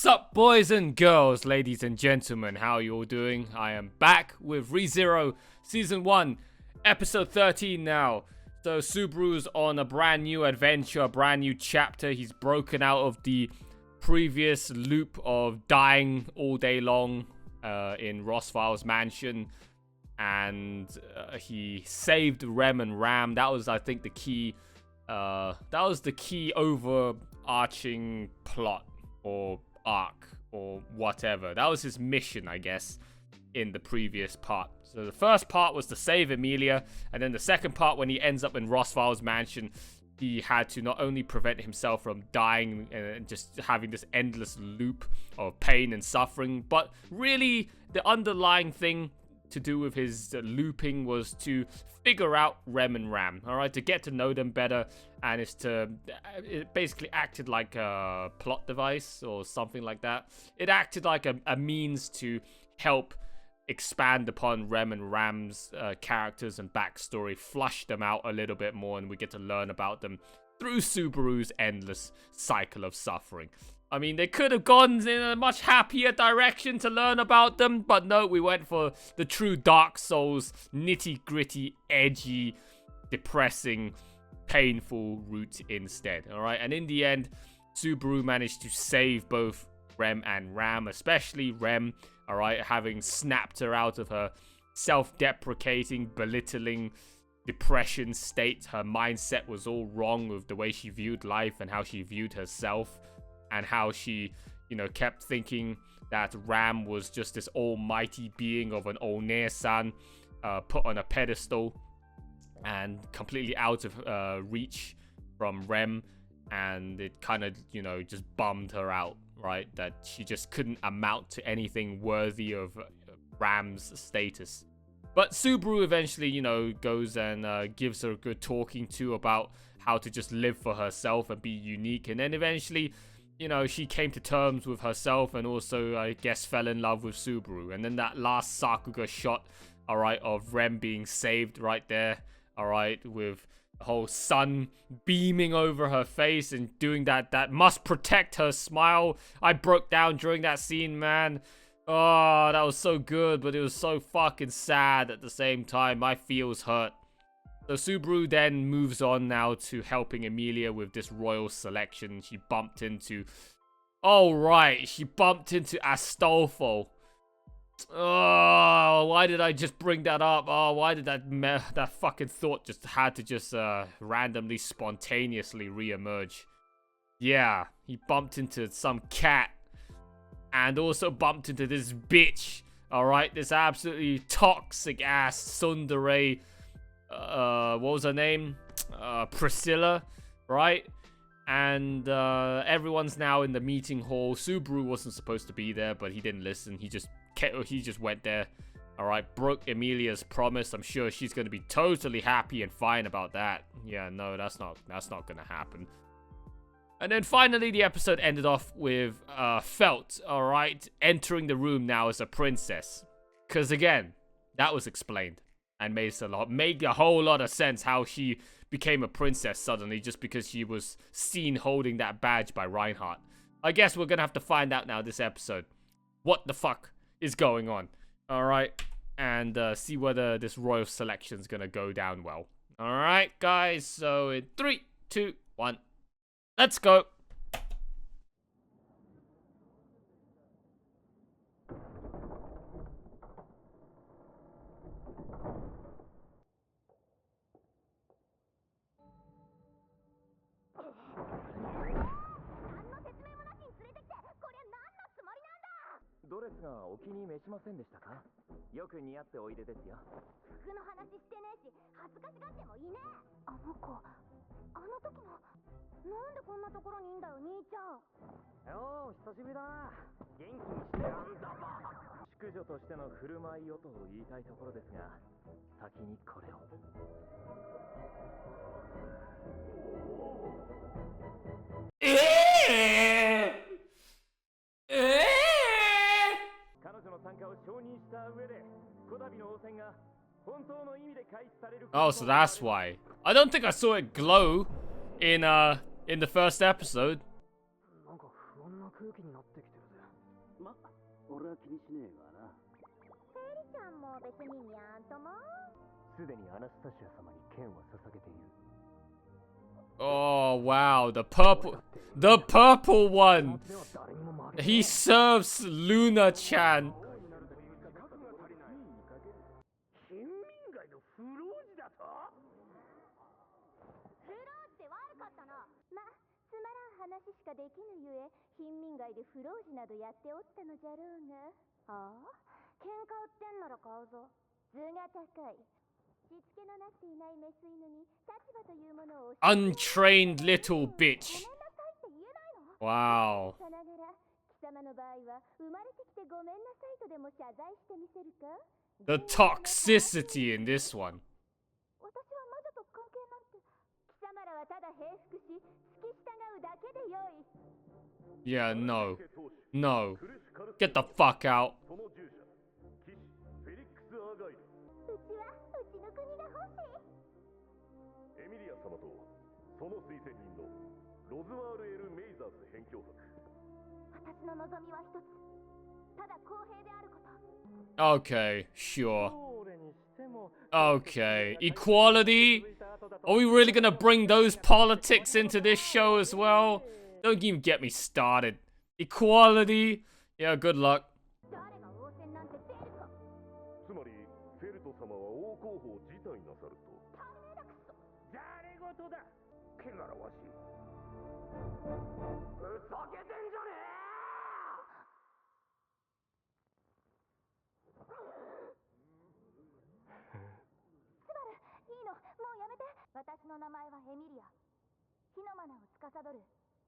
What's up, boys and girls, ladies and gentlemen? How are you all doing? I am back with ReZero Season 1, Episode 13 now. So Subaru's on a brand new adventure, a brand new chapter. He's broken out of the previous loop of dying all day long in Rossval's mansion. And he saved Rem and Ram. That was, I think, the key. That was the key overarching plot or arc or whatever. That was his mission, I guess, in the previous part. So the first part was to save Emilia, and then the second part, when he ends up in Rossval's mansion, he had to not only prevent himself from dying and just having this endless loop of pain and suffering, but really the underlying thing to do with his looping was to figure out Rem and Ram, alright, to get to know them better, and it basically acted like a plot device or something like that. It acted like a means to help expand upon Rem and Ram's characters and backstory, flush them out a little bit more, and we get to learn about them through Subaru's endless cycle of suffering. I mean, they could have gone in a much happier direction to learn about them, but no, we went for the true Dark Souls, nitty-gritty, edgy, depressing, painful route instead, alright? And in the end, Subaru managed to save both Rem and Ram, especially Rem, alright, having snapped her out of her self-deprecating, belittling depression state. Her mindset was all wrong with the way she viewed life and how she viewed herself. And how she, kept thinking that Ram was just this almighty being of an Onee-san, put on a pedestal and completely out of reach from Rem. And it kind of, just bummed her out, right? That she just couldn't amount to anything worthy of Ram's status. But Subaru eventually, goes and gives her a good talking to about how to just live for herself and be unique. And then eventually, she came to terms with herself and also, I guess, fell in love with Subaru. And then that last Sakuga shot, alright, of Rem being saved right there, alright, with the whole sun beaming over her face and doing that must protect her smile. I broke down during that scene, man. Oh, that was so good, but it was so fucking sad at the same time. My feels hurt. So Subaru then moves on now to helping Emilia with this royal selection. She bumped into... Oh, right. She bumped into Astolfo. Oh, why did I just bring that up? Oh, why did that fucking thought had to randomly, spontaneously re-emerge? Yeah, he bumped into some cat. And also bumped into this bitch. Alright, this absolutely toxic ass tsundere. What was her name? Priscilla, right? And everyone's now in the meeting hall. Subaru wasn't supposed to be there, but he didn't listen. He just went there. All right, broke Emilia's promise. I'm sure she's gonna be totally happy and fine about that. Yeah, no, that's not gonna happen. And then finally, the episode ended off with Felt, all right, entering the room now as a princess. Because again, that was explained. And made a whole lot of sense how she became a princess suddenly just because she was seen holding that badge by Reinhardt. I guess we're gonna have to find out now this episode what the fuck is going on. Alright, and see whether this royal selection is gonna go down well. Alright, guys, so in 3, 2, 1, let's go. Oh, so that's why. I don't think I saw it glow in the first episode. は気にしねえがな。セリちゃんも別ににゃんとも。すでにアナスタシア様に剣は捧げている。 Oh wow, the purple one. He serves Luna-chan. 貧民街の不老児だと。フローズで悪かったな。ま、つまらん話しかできぬゆえ、貧民街で不老児などやっておったのじゃろうが。ああ、喧嘩売ってんなら買うぞ。図が高い。しつけのなっていないメス犬に立場というものを Untrained little ご bitch. めんなさいって言えないの？ Wow. さながら貴様の場合は生まれてきてごめんなさいとでも謝罪してみせるか？ The toxicity in this one. 私は魔女と関係なんて。貴様らはただ平服し、付き従うだけでよい。 Yeah, no. No. Get the fuck out. その従者、騎士フェリックス・アーガイル。うちはうちの国が欲しい。エミリア様とその推薦人のロズワール・エル・メイザーズ辺境伯。私の望みは一つ。ただ公平であること。 Okay, sure. Okay, equality? Are we really gonna bring those politics into this show as well? Don't even get me started. Equality? Yeah, good luck. 誰が応戦なんて出るか。つまりフェルト様は王候補を辞退なさると。大変だくそ。誰事だ。けがらわしい。ふざけてんじゃねえ。いいの、もうやめて。私の名前はエミリア。火のマナを司る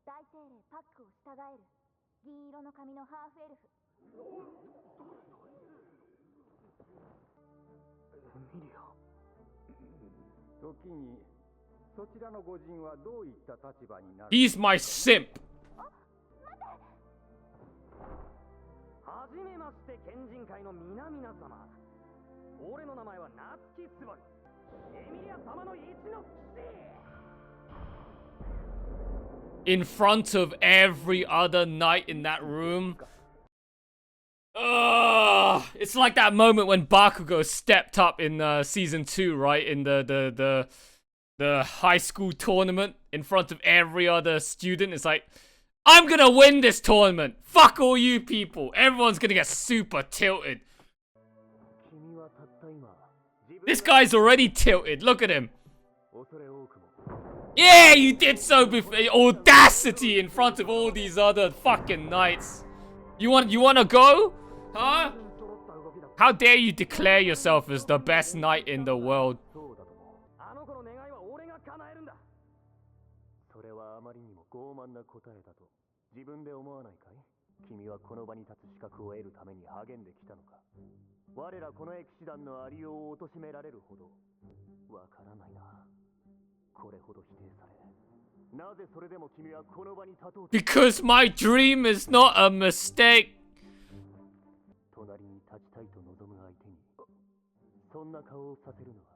大精霊パックを従える銀色の髪のハーフエルフ。エミリア。時にそちらの御人はどういった立場になる？ He's my simp. はじめまして、賢人会の皆々様。俺の名前はナツキツバル。エミリア様の一の騎士。 In front of every other knight in that room. Ugh! It's like that moment when Bakugo stepped up in season 2, right? In the high school tournament in front of every other student. It's like, I'm gonna win this tournament. Fuck all you people. Everyone's gonna get super tilted. This guy's already tilted. Look at him. Yeah, you did so before. Audacity in front of all these other fucking knights. You wanna go? Huh? How dare you declare yourself as the best knight in the world? それはあまりにも傲慢な答えだと自分で思わないかい？君はこの場に立つ資格を得るために励んできたのか？我らこの騎士団のありようを貶められるほどわからないな。これほど否定され、なぜそれでも君はこの場に立とうと？ Because my dream is not a mistake. 隣に立ちたいと望む相手にそんな顔をさせるのは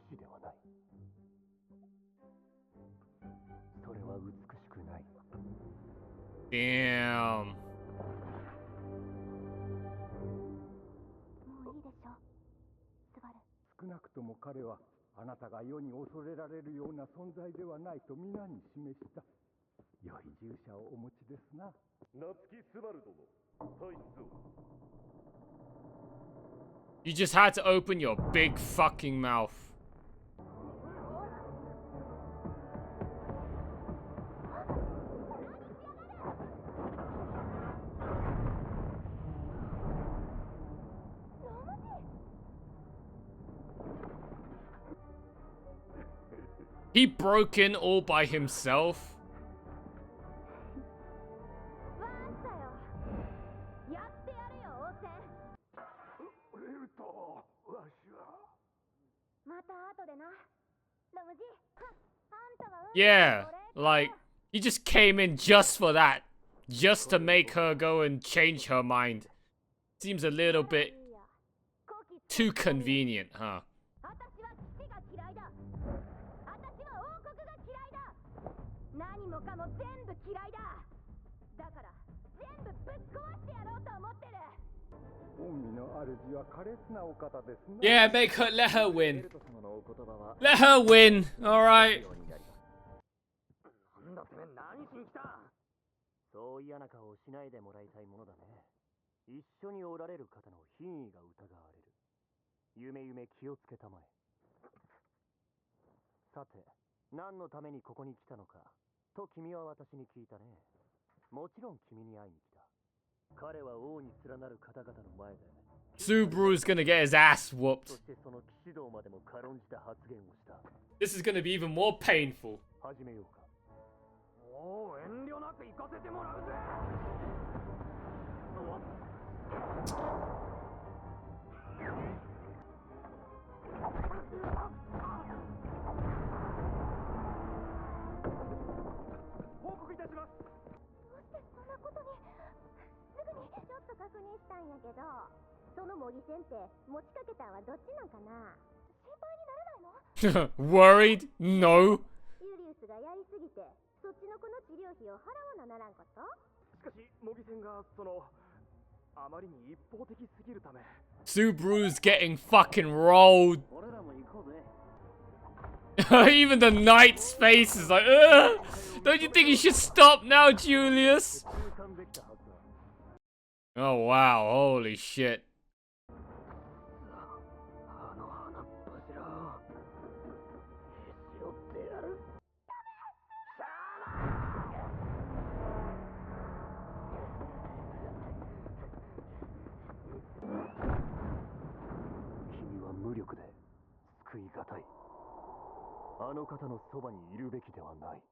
騎士ではない。それは美しくない。 Damn. もういいでしょ、スバル。少なくとも彼はあなたが世に恐れられるような存在ではないと皆に示した。良い従者をお持ちですな。夏木スバル殿、退出を。 You just had to open your big fucking mouth. He broke in all by himself. わーったよ。やってやるよ、王戦。エルト、わしは。また後でな。ロムジ、あんたは Yeah, like, he just came in just for that. Just to make her go and change her mind. Seems a little bit too convenient, huh? 私は騎士が嫌いだ。私は王国が嫌いだ。何もかも全部嫌いだ。だから全全部ぶっ壊してやろうと思ってる。 Yeah, let her win. Let her win. All right. なんだてめえ何しに来た。そう嫌な顔をしないでもらいたいものだね。一緒におられる方の品位が疑われる。夢夢気をつけたまえ。さて、何のためにここに来たのかと君は私に聞いたね。もちろん君に会いに来た。彼は王に連なる方々の前で Subaru's gonna get his ass そ whooped. してその騎士道までも軽んじた発言をした。 This is gonna be even more painful. 始めようか。おお、遠慮なく行かせてもらうぜ。報告いたします。どうしてそんなことに。すぐにちょっと確認したんやけど、その模擬戦って持ちかけたんはどっちなんかな。心配にならないの？ Worried? No. ユリウスがやりすぎてそっちの子の治療費を払わなならんこと？しかし模擬戦があまりに一方的すぎるため。 Subaru's getting fucking rolled. 俺らも行こうぜ。 Even the knight's face is like, ugh! Don't you think you should stop now, Julius? Oh wow, holy shit. あの花っ柱をへし折ってやる。君は無力で救いがたい。あの方のそばにいるべきではない。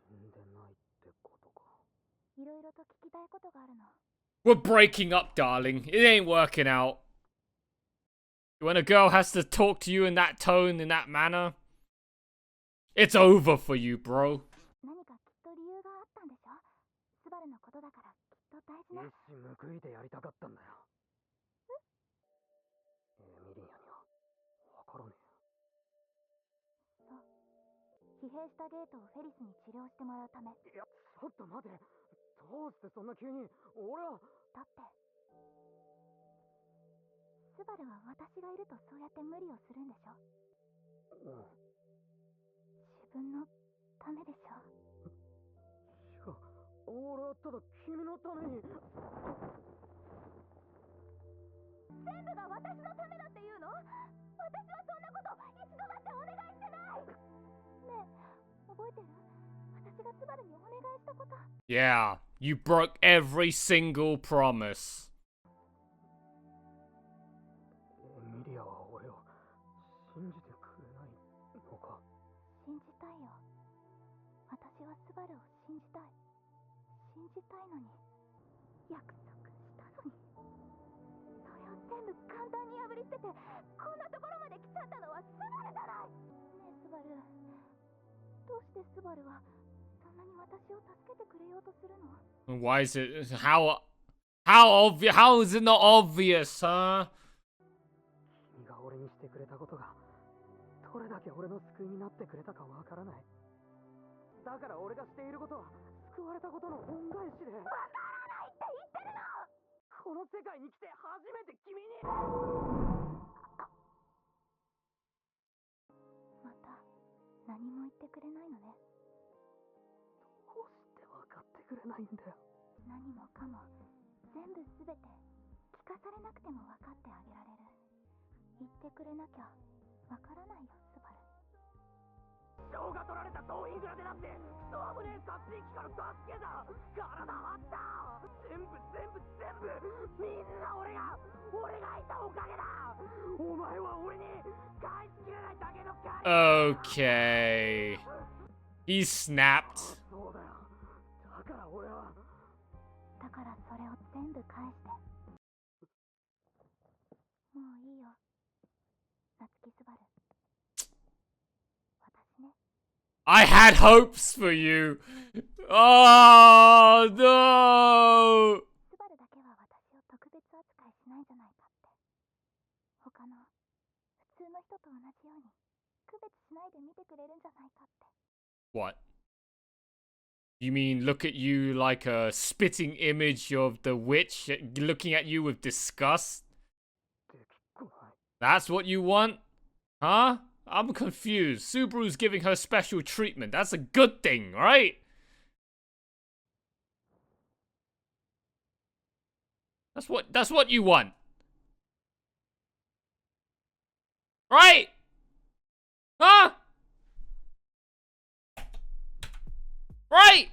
死んでないってことか。いろいろと聞きたいことがあるの。 We're breaking up, darling. It ain't working out. When a girl has to talk to you in that tone, in that manner, it's over for you, bro. 何かきっと理由があったんでしょ。スバルのことだからきっと大事な。一矢報いてやりたかったんだよ。エミリアには分からねえ。そう。疲弊したゲートをフェリスに治療してもらうため。いや、ちょっと待て。どうしてそんな急に。俺は。だってスバルは私がいるとそうやって無理をするんでしょ。うん。自分のためでしょ。違う。俺はただ君のために。全部が私のためだって言うの？私はそんなこと一度だってお願いしてない。ねえ、覚えてる？私がスバルにお願いしたこと。 Yeah, you broke every single promise. エミリアは俺を信じてくれないのか。信じたいよ。私はスバルを信じたい。信じたいのに。約束したのに。それを全部簡単に破り捨ててこんなところまで来ちゃったのはスバルじゃない。ねえスバル、どうしてスバルはそんなに私を助けてくれようとするの？ Why is it how obvious? How is it not obvious, huh? 君が俺にしてくれたことがどれだけ俺の救いになってくれたかわからない。だから俺がしていることは救われたことの恩返しで。わからないって言ってるの。この世界に来て初めて君に。また何も言ってくれないのね。どうして分かってくれないんだよ。何もかも全部すべて聞かされなくても分かってあげられる。言ってくれなきゃ分からないよスバル。人が取られた総インフラでだってクソ危ねえ殺人鬼から助けた。体張った。全部みんな俺がいたおかげだ。お前は俺に返しきれないだけの借り。 Okay. He snapped. そうだよ。だから俺は。だからそれを全部返して。もういいよ夏希スバル。私ね。 I had hopes for you. Oh no. スバルだけは私を特別扱いしないんじゃないかって。他の普通の人と同じように区別しないで見てくれるんじゃないかって。 What? You mean look at you like a spitting image of the witch looking at you with disgust? That's what you want? Huh? I'm confused. Subaru's giving her special treatment. That's a good thing, right? That's what you want. Right? Huh? Right?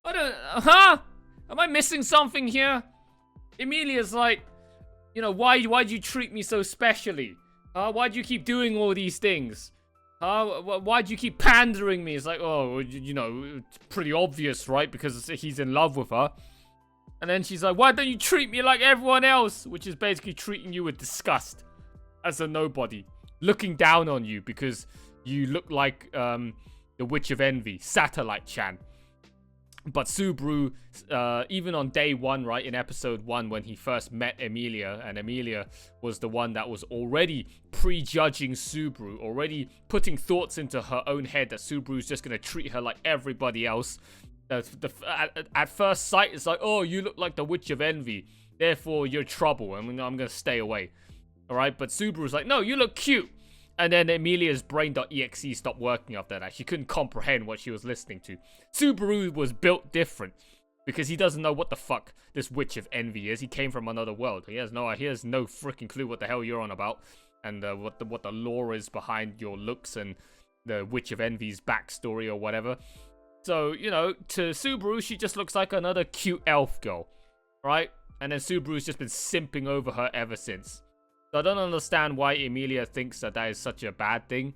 I don't... Huh? Am I missing something here? Emilia's like, you know, why'd you treat me so specially? Why'd you keep doing all these things? Why'd you keep pandering me? It's like, oh, you know, it's pretty obvious, right? Because he's in love with her. And then she's like, why don't you treat me like everyone else? Which is basically treating you with disgust. As a nobody. Looking down on you because you look like the Witch of Envy. Satellite-chan. But Subaru, even on day one, right, in episode 1, when he first met Emilia, and Emilia was the one that was already prejudging Subaru, already putting thoughts into her own head that Subaru's just going to treat her like everybody else. At first sight, it's like, oh, you look like the Witch of Envy, therefore you're trouble, I'm going to stay away. Alright, but Subaru's like, no, you look cute. And then Emilia's brain.exe stopped working after that. She couldn't comprehend what she was listening to. Subaru was built different because he doesn't know what the fuck this Witch of Envy is. He came from another world. He has no freaking clue what the hell you're on about and what the lore is behind your looks and the Witch of Envy's backstory or whatever. So, you know, to Subaru, she just looks like another cute elf girl, right? And then Subaru's just been simping over her ever since. So I don't understand why Emilia thinks that is such a bad thing.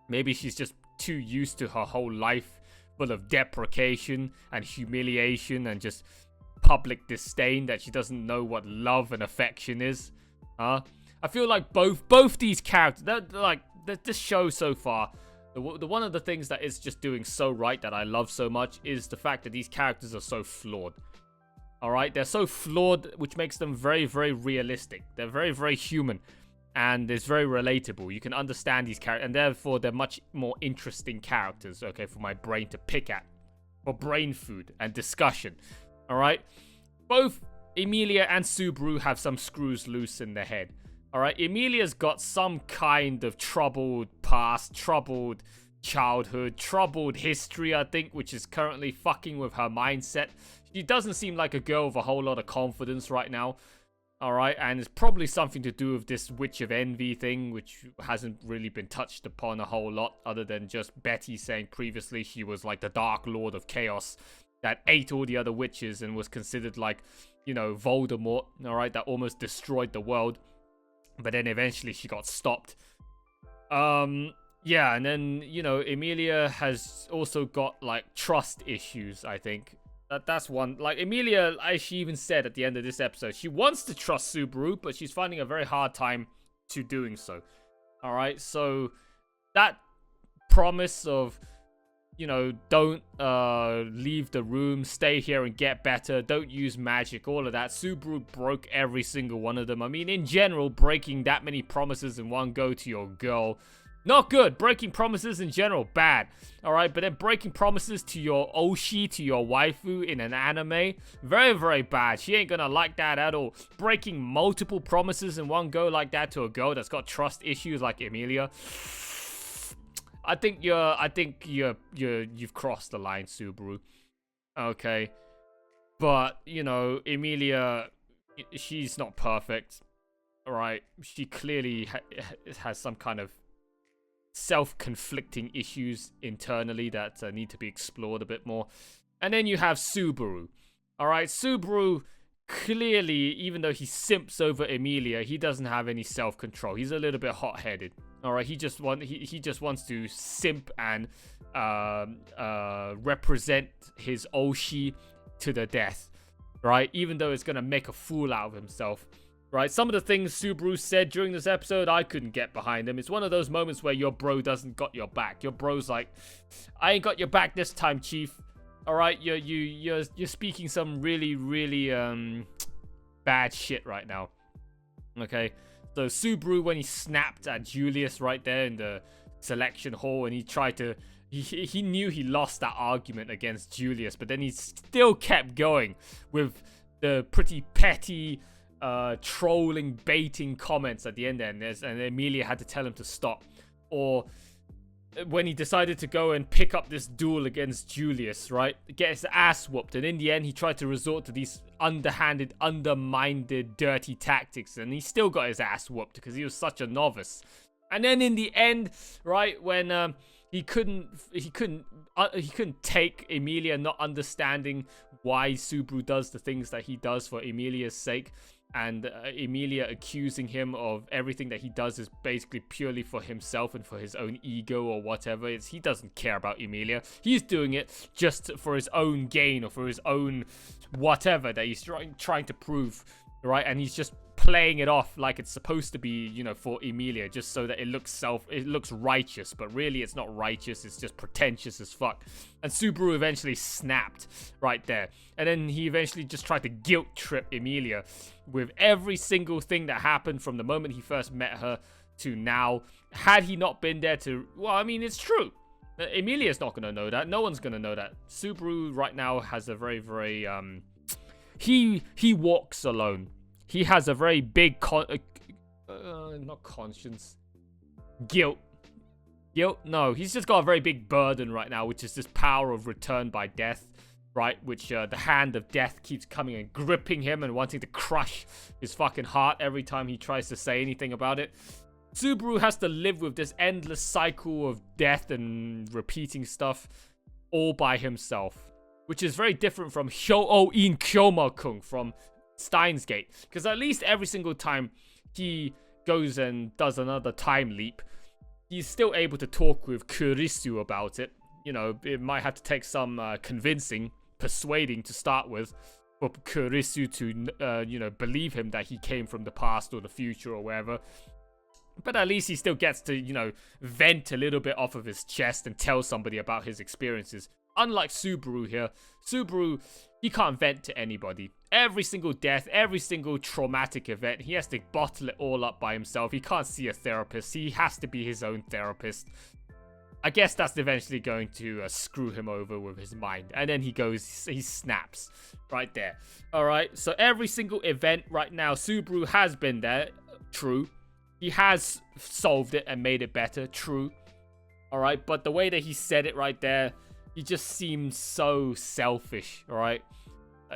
Maybe she's just too used to her whole life full of deprecation and humiliation and just public disdain that she doesn't know what love and affection is. I feel like both these characters, this show so far, the one of the things that is just doing so right that I love so much is the fact that these characters are so flawed. Alright, they're so flawed, which makes them very, very realistic. They're very, very human. And it's very relatable. You can understand these characters, and therefore they're much more interesting characters, okay, for my brain to pick at. For brain food and discussion. Alright? Both Emilia and Subaru have some screws loose in their head. Alright, Emilia's got some kind of troubled past, troubled childhood, troubled history, I think, which is currently fucking with her mindset. She doesn't seem like a girl with a whole lot of confidence right now. Alright, and it's probably something to do with this Witch of Envy thing, which hasn't really been touched upon a whole lot, other than just Betty saying previously she was like the Dark Lord of Chaos that ate all the other witches and was considered like, you know, Voldemort, alright, that almost destroyed the world. But then eventually she got stopped. Yeah, and then, you know, Emilia has also got like trust issues, I think. That's one. Like, Emilia, as she even said at the end of this episode, she wants to trust Subaru, but she's finding a very hard time to doing so. Alright, so that promise of, you know, don't leave the room, stay here and get better, don't use magic, all of that, Subaru broke every single one of them. I mean, in general, breaking that many promises in one go to your girl, not good. Breaking promises in general, bad. Alright, but then breaking promises to your Oshi, to your waifu in an anime, very, very bad. She ain't gonna like that at all. Breaking multiple promises in one go like that to a girl that's got trust issues like Emilia, I think you've crossed the line, Subaru. Okay. But, you know, Emilia, she's not perfect. Alright, she clearly has some kind of self-conflicting issues internally that need to be explored a bit more. And then you have Subaru. Alright, Subaru clearly, even though he simps over Emilia, he doesn't have any self-control. He's a little bit hot-headed. Alright, he just wants to simp and represent his Oshi to the death. Right? Even though it's gonna make a fool out of himself. Right, some of the things Subaru said during this episode, I couldn't get behind him. It's one of those moments where your bro doesn't got your back. Your bro's like, I ain't got your back this time, chief. All right, you're speaking some really, really bad shit right now. Okay, So Subaru, when he snapped at Julius right there in the selection hall, and he tried to, he knew he lost that argument against Julius, but then he still kept going with the pretty petty, trolling, baiting comments at the end there, and Emilia had to tell him to stop. Or when he decided to go and pick up this duel against Julius, right? Get his ass whooped. And in the end, he tried to resort to these underhanded, undermined, dirty tactics. And he still got his ass whooped because he was such a novice. And then in the end, right, when he couldn't take Emilia not understanding why Subaru does the things that he does for Emilia's sake, and Emilia accusing him of everything that he does is basically purely for himself and for his own ego or whatever. He doesn't care about Emilia. He's doing it just for his own gain or for his own whatever that he's trying to prove, right? And he's just playing it off like it's supposed to be, you know, for Emilia, just so that it looks righteous, but really it's not righteous. It's just pretentious as fuck. And Subaru eventually snapped right there, and then he eventually just tried to guilt trip Emilia with every single thing that happened from the moment he first met her to now. Had he not been there to, well, I mean, it's true. Emilia's not gonna know that. No one's gonna know that. Subaru right now has a very, very he walks alone. He has a very big not conscience. Guilt. No, he's just got a very big burden right now, which is this power of return by death, right? Which the hand of death keeps coming and gripping him and wanting to crush his fucking heart every time he tries to say anything about it. Subaru has to live with this endless cycle of death and repeating stuff all by himself, which is very different from Hyo-in Kyoma-kun from Steins Gate, because at least every single time he goes and does another time leap, he's still able to talk with Kurisu about it. You know, it might have to take some convincing, persuading to start with, for Kurisu to, you know, believe him that he came from the past or the future or wherever. But at least he still gets to, you know, vent a little bit off of his chest and tell somebody about his experiences. Unlike Subaru here, Subaru, he can't vent to anybody. Every single death, every single traumatic event, he has to bottle it all up by himself. He can't see a therapist. He has to be his own therapist. I guess that's eventually going to screw him over with his mind. And then he snaps right there. All right, so every single event right now, Subaru has been there. True. He has solved it and made it better. True. All right, but the way that he said it right there, he just seems so selfish, all right?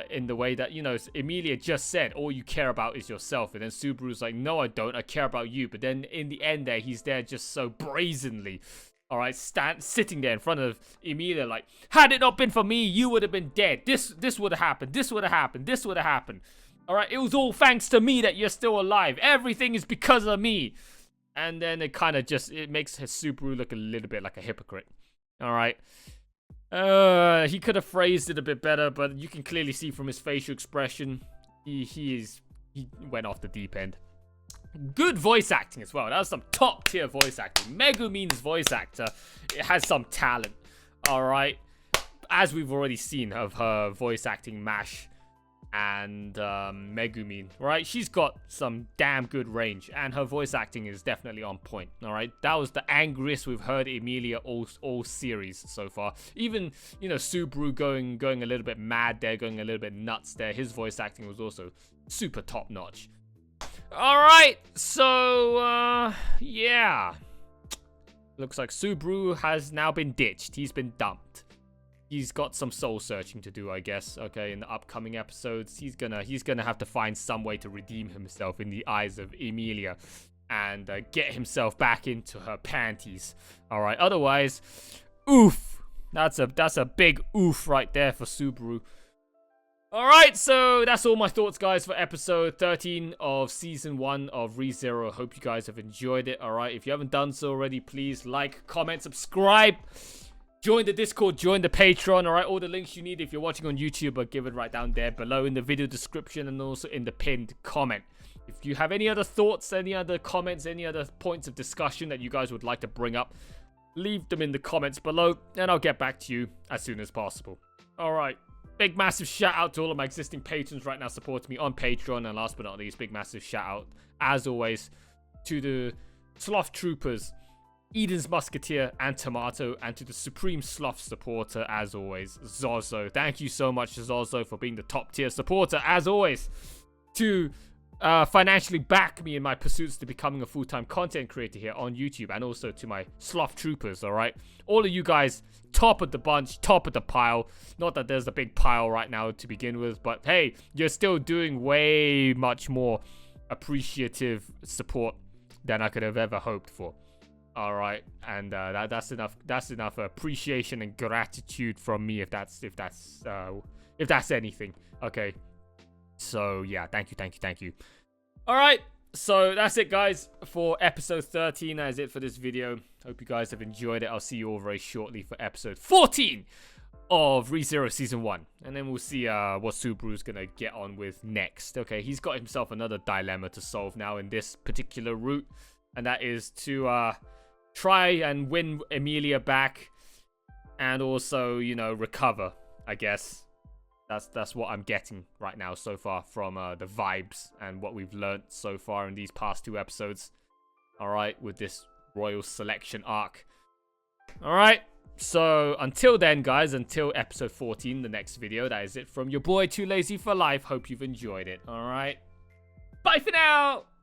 In the way that, you know, Emilia just said, all you care about is yourself. And then Subaru's like, no, I don't. I care about you. But then in the end there, he's there just so brazenly, all right, sitting there in front of Emilia like, had it not been for me, you would have been dead. This would have happened. This would have happened. This would have happened. All right, it was all thanks to me that you're still alive. Everything is because of me. And then it kind of just, it makes Subaru look a little bit like a hypocrite. All right. He could have phrased it a bit better, but you can clearly see from his facial expression, he went off the deep end. Good voice acting as well. That was some top tier voice acting. Megumin's voice actor, it has some talent. All right, as we've already seen of her voice acting MASH and Megumin, right? She's got some damn good range, and her voice acting is definitely on point. All right, that was the angriest we've heard Emilia all series so far. Even, you know, Subaru going a little bit mad there, going a little bit nuts there. His voice acting was also super top notch. All right, so yeah, looks like Subaru has now been ditched. He's been dumped. He's got some soul searching to do, I guess. Okay, in the upcoming episodes, he's gonna have to find some way to redeem himself in the eyes of Emilia, and get himself back into her panties. All right, otherwise, oof. That's a big oof right there for Subaru. All right, so that's all my thoughts, guys, for episode 13 of season 1 of ReZero. Hope you guys have enjoyed it. All right, if you haven't done so already, please like, comment, subscribe. Join the Discord, join the Patreon, all right? All the links you need if you're watching on YouTube are given right down there below in the video description and also in the pinned comment. If you have any other thoughts, any other comments, any other points of discussion that you guys would like to bring up, leave them in the comments below and I'll get back to you as soon as possible. All right. Big massive shout out to all of my existing patrons right now supporting me on Patreon. And last but not least, big massive shout out, as always, to the Sloth Troopers, Eden's Musketeer, and Tomato, and to the Supreme Sloth supporter, as always, Zozo. Thank you so much, Zozo, for being the top tier supporter, as always, to financially back me in my pursuits to becoming a full-time content creator here on YouTube, and also to my Sloth Troopers, alright? All of you guys, top of the bunch, top of the pile. Not that there's a big pile right now to begin with, but hey, you're still doing way much more appreciative support than I could have ever hoped for. Alright, and that's enough appreciation and gratitude from me, if that's anything. Okay. So yeah, thank you. Alright, so that's it, guys, for episode 13. That is it for this video. Hope you guys have enjoyed it. I'll see you all very shortly for episode 14 of ReZero Season 1. And then we'll see what Subaru's gonna get on with next. Okay, he's got himself another dilemma to solve now in this particular route. And that is to try and win Emilia back. And also, you know, recover, I guess. That's what I'm getting right now so far from the vibes and what we've learnt so far in these past 2 episodes. Alright, with this Royal Selection arc. Alright, so until then, guys, until episode 14, the next video, that is it from your boy Too Lazy for Life. Hope you've enjoyed it. Alright, bye for now!